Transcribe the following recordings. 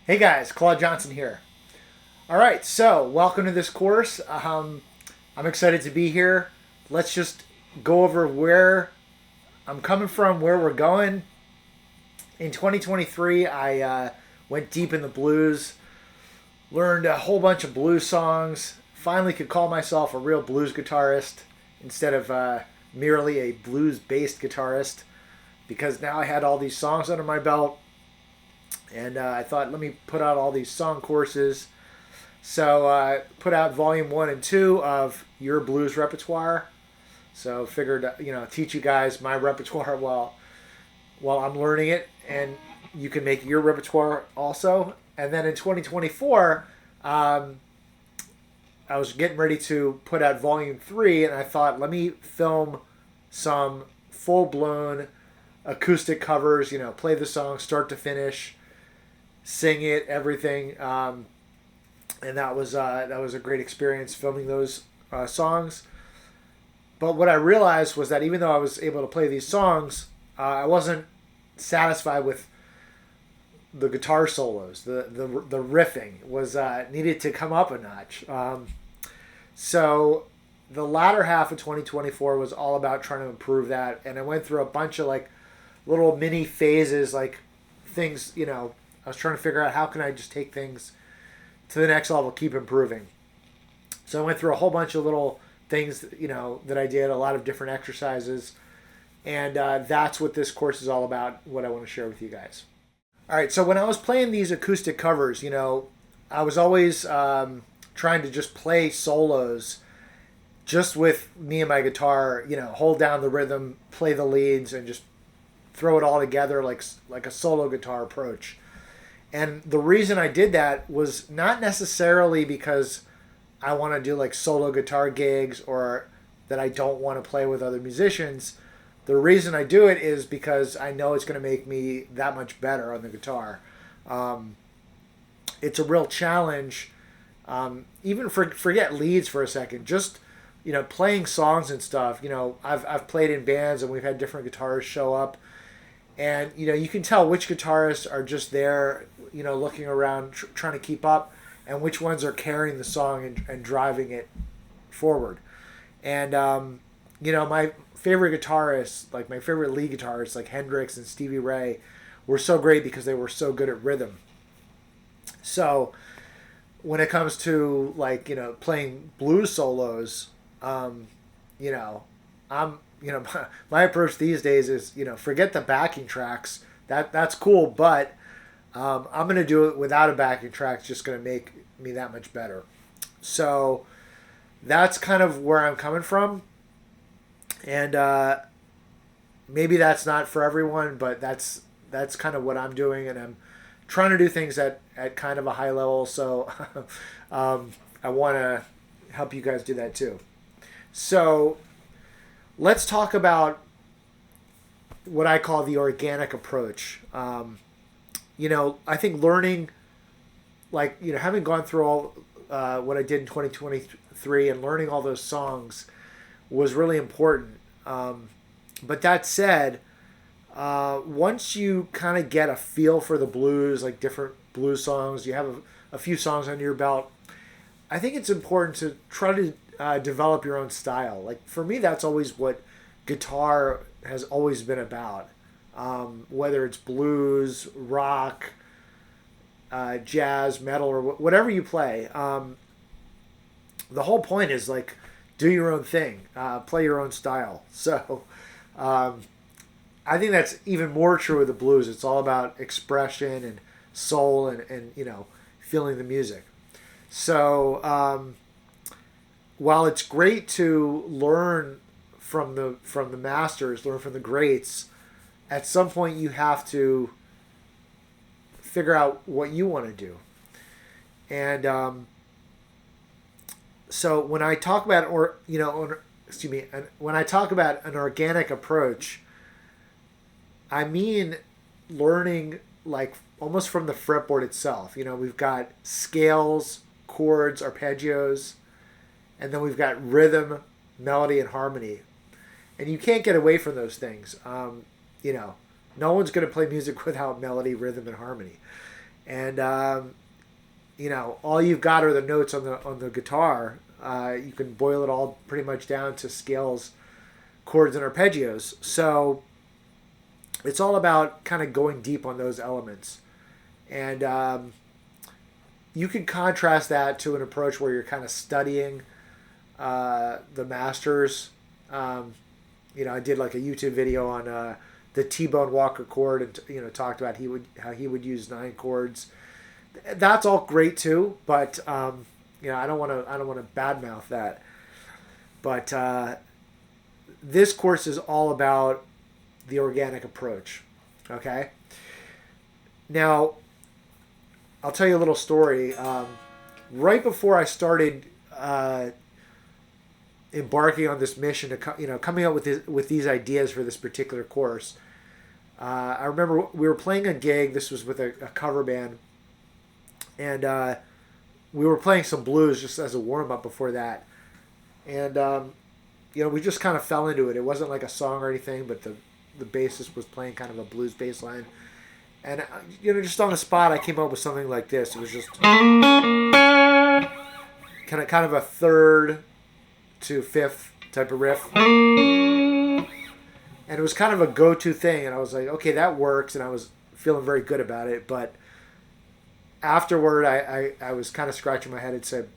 Hey guys, Claude Johnson here. All right, so welcome to this course. I'm excited to be here. Let's just go over where I'm coming from, where we're going. In 2023, I went deep in the blues, learned a whole bunch of blues songs, finally could call myself a real blues guitarist instead of merely a blues based guitarist because now I had all these songs under my belt. And I thought, let me put out all these song courses. So put out volume 1 and 2 of your blues repertoire. So figured, teach you guys my repertoire while I'm learning it, and you can make your repertoire also. And then in 2024, I was getting ready to put out volume 3, and I thought, let me film some full blown acoustic covers. Play the song start to finish, sing it, everything. And that was a great experience filming those songs. But what I realized was that even though I was able to play these songs, I wasn't satisfied with the guitar solos. The riffing was needed to come up a notch. So the latter half of 2024 was all about trying to improve that, and I went through a bunch of like little mini phases, like things. I was trying to figure out how can I just take things to the next level, keep improving. So I went through a whole bunch of little things, that I did, a lot of different exercises. And that's what this course is all about, what I want to share with you guys. All right, so when I was playing these acoustic covers, I was always trying to just play solos just with me and my guitar, hold down the rhythm, play the leads, and just throw it all together like a solo guitar approach. And the reason I did that was not necessarily because I want to do like solo guitar gigs or that I don't want to play with other musicians. The reason I do it is because I know it's going to make me that much better on the guitar. It's a real challenge. Even forget leads for a second. Just playing songs and stuff. I've played in bands and we've had different guitarists show up, and you can tell which guitarists are just there, looking around, trying to keep up, and which ones are carrying the song and driving it forward. And my favorite guitarists, like my favorite lead guitarists, like Hendrix and Stevie Ray, were so great because they were so good at rhythm. So when it comes to playing blues solos, I'm my approach these days is forget the backing tracks. That's cool, but I'm gonna do it without a backing track. It's just gonna make me that much better. So that's kind of where I'm coming from, and maybe that's not for everyone, but that's kind of what I'm doing, and I'm trying to do things at kind of a high level. So I want to help you guys do that too. So let's talk about what I call the organic approach. I think learning, having gone through all what I did in 2023 and learning all those songs was really important. But that said, once you kind of get a feel for the blues, like different blues songs, you have a few songs under your belt, I think it's important to try to develop your own style. Like for me, that's always what guitar has always been about. Whether it's blues, rock, jazz, metal, or whatever you play, the whole point is do your own thing, play your own style. So I think that's even more true with the blues. It's all about expression and soul and feeling the music. So while it's great to learn from the masters, learn from the greats, at some point you have to figure out what you want to do. And so when I talk about when I talk about an organic approach, I mean learning almost from the fretboard itself. We've got scales, chords, arpeggios, and then we've got rhythm, melody, and harmony. And you can't get away from those things. No one's going to play music without melody, rhythm, and harmony. And all you've got are the notes on the guitar. You can boil it all pretty much down to scales, chords, and arpeggios. So it's all about kind of going deep on those elements. And you can contrast that to an approach where you're kind of studying the masters. I did like a YouTube video on the T-Bone Walker chord, and talked about how he would use 9 chords. That's all great too, but I don't want to badmouth that. But this course is all about the organic approach. Okay. Now, I'll tell you a little story. Right before I started embarking on this mission to coming up with these ideas for this particular course, I remember we were playing a gig. This was with a cover band, and we were playing some blues just as a warm up before that, and we just kind of fell into it. It wasn't like a song or anything, but the bassist was playing kind of a blues bass line. And, just on the spot, I came up with something like this. It was just kind of a 3rd to 5th type of riff. And it was kind of a go-to thing. And I was like, okay, that works. And I was feeling very good about it. But afterward, I was kind of scratching my head and said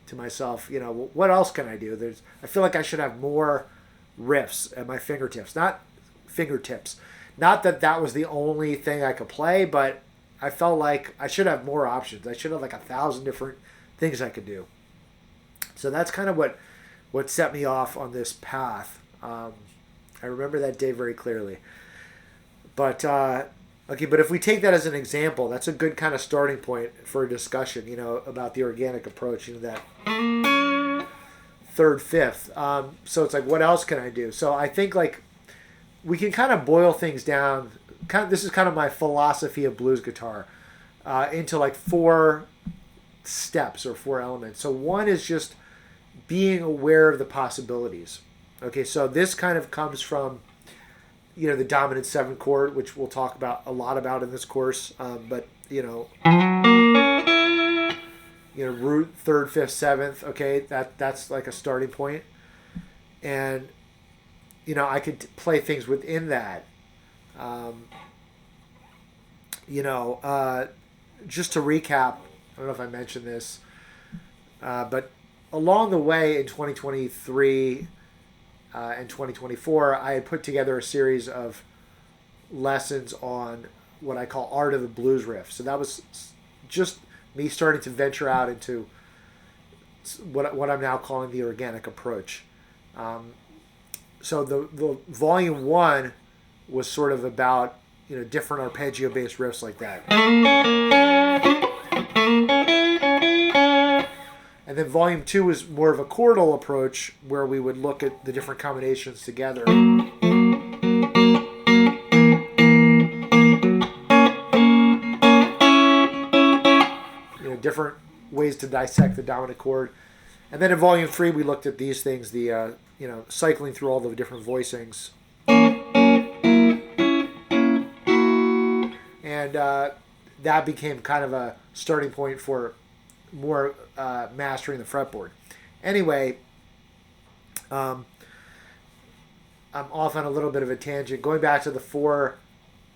to myself, what else can I do? I feel like I should have more riffs at my fingertips. Not that was the only thing I could play, but I felt like I should have more options. I should have like 1,000 different things I could do. So that's kind of what set me off on this path. I remember that day very clearly. But but if we take that as an example, that's a good kind of starting point for a discussion, about the organic approach, that 3rd, 5th. So it's like, what else can I do? So I think like we can kind of boil things down. This is kind of my philosophy of blues guitar, into like 4 steps or 4 elements. So one is just being aware of the possibilities. Okay, so this kind of comes from, the dominant 7 chord, which we'll talk about a lot about in this course. But root 3rd, 5th, 7th. Okay, that's like a starting point, and I could play things within that. Just to recap, I don't know if I mentioned this, but along the way in 2023 and 2024, I had put together a series of lessons on what I call art of the blues riff. So that was just me starting to venture out into what I'm now calling the organic approach. So the volume 1 was sort of about different arpeggio based riffs like that, and then volume 2 was more of a chordal approach where we would look at the different combinations together. Different ways to dissect the dominant chord, and then in volume 3 we looked at these things, the cycling through all the different voicings. And that became kind of a starting point for more mastering the fretboard. Anyway, I'm off on a little bit of a tangent. Going back to the 4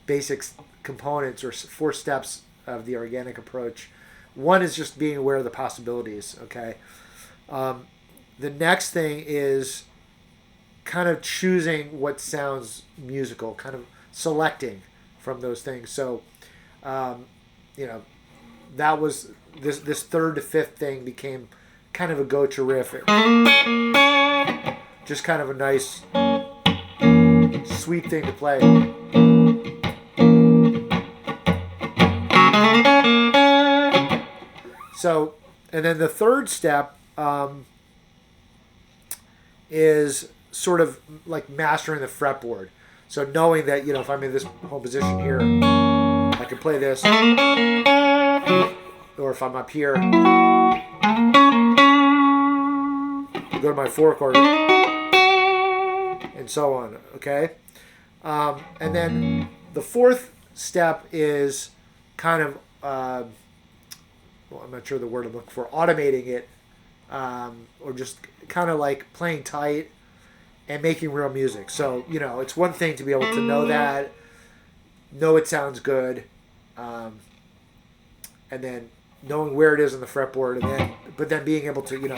basic components or 4 steps of the organic approach. One is just being aware of the possibilities, okay? The next thing is kind of choosing what sounds musical, kind of selecting from those things. So, that was this 3rd to 5th thing became kind of a go-to riff. Just kind of a nice, sweet thing to play. So, and then the 3rd step is sort of like mastering the fretboard. So knowing that, if I'm in this home position here, I can play this. Or if I'm up here, go to my 4 chord, and so on, okay? And then the 4th step is kind of well, I'm not sure the word I'm looking for, automating it, or just kind of like playing tight and making real music. So, you know, it's one thing to be able to know that, know it sounds good, and then knowing where it is on the fretboard, and then, but then being able to, you know,